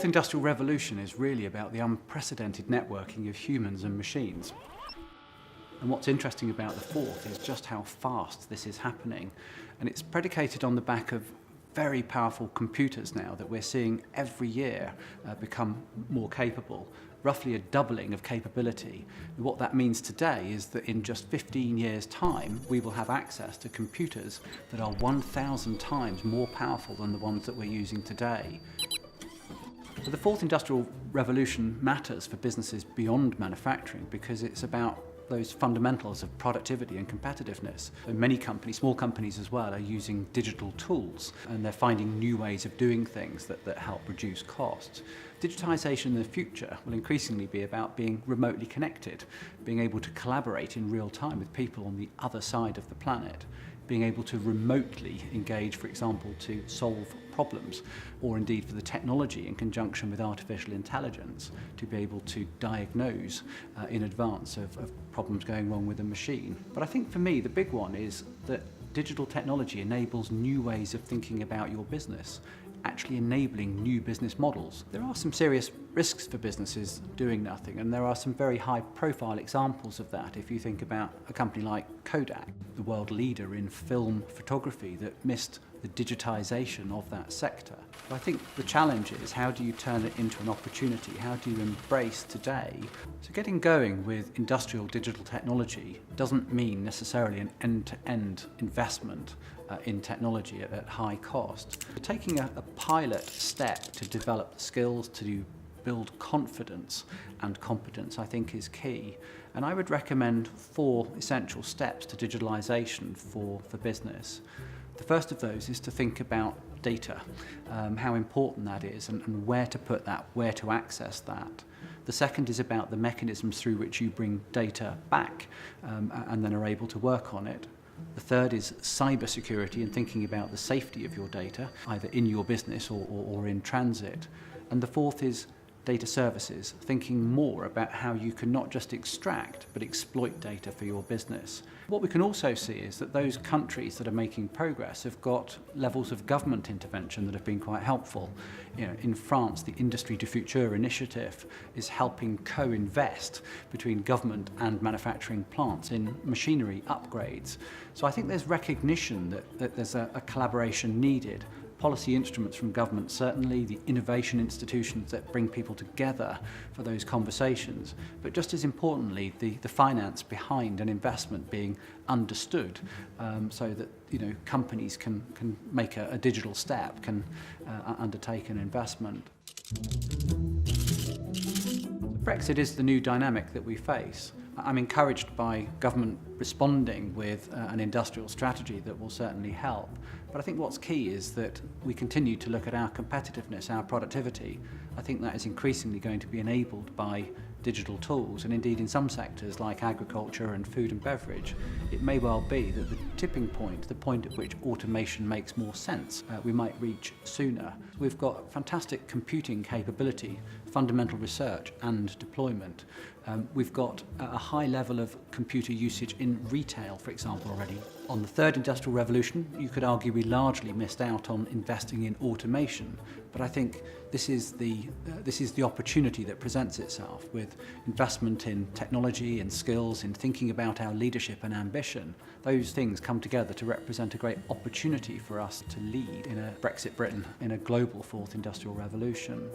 industrial revolution is really about the unprecedented networking of humans and machines. And what's interesting about the fourth is just how fast this is happening. And it's predicated on the back of very powerful computers now that we're seeing every year become more capable, roughly a doubling of capability. And what that means today is that in just 15 years' time, we will have access to computers that are 1,000 times more powerful than the ones that we're using today. But the fourth industrial revolution matters for businesses beyond manufacturing because it's about those fundamentals of productivity and competitiveness. So many companies, small companies as well, are using digital tools and they're finding new ways of doing things that help reduce costs. Digitisation in the future will increasingly be about being remotely connected, being able to collaborate in real time with people on the other side of the planet, being able to remotely engage, for example, to solve problems, or indeed for the technology in conjunction with artificial intelligence to be able to diagnose in advance of problems going wrong with a machine. But I think for me the big one is that digital technology enables new ways of thinking about your business, actually enabling new business models. There are some serious risks for businesses doing nothing, and there are some very high-profile examples of that. If you think about a company like Kodak, the world leader in film photography that missed the digitization of that sector. But I think the challenge is how do you turn it into an opportunity? How do you embrace today? So getting going with industrial digital technology doesn't mean necessarily an end-to-end investment in technology at high cost. Taking a pilot step to develop the skills to build confidence and competence, I think, is key. And I would recommend 4 essential steps to digitalisation for business. The first of those is to think about data, how important that is and where to put that, where to access that. The second is about the mechanisms through which you bring data back and then are able to work on it. The third is cybersecurity and thinking about the safety of your data, either in your business or in transit. And the fourth is data services, thinking more about how you can not just extract but exploit data for your business. What we can also see is that those countries that are making progress have got levels of government intervention that have been quite helpful. In France, the Industrie du Futur initiative is helping co-invest between government and manufacturing plants in machinery upgrades. So I think there's recognition that there's a collaboration needed. Policy instruments from government, certainly the innovation institutions that bring people together for those conversations, but just as importantly the finance behind an investment being understood so that companies can make a digital step, can undertake an investment. Brexit is the new dynamic that we face. I'm encouraged by government responding with an industrial strategy that will certainly help. But I think what's key is that we continue to look at our competitiveness, our productivity. I think that is increasingly going to be enabled by digital tools, and indeed in some sectors like agriculture and food and beverage, it may well be that the tipping point, the point at which automation makes more sense, we might reach sooner. We've got fantastic computing capability, fundamental research and deployment. We've got a high level of computer usage in retail, for example, already. On the third industrial revolution, you could argue we largely missed out on investing in automation, but I think this is the opportunity that presents itself with investment in technology and skills, in thinking about our leadership and ambition. Those things come together to represent a great opportunity for us to lead in a Brexit Britain, in a global fourth industrial revolution.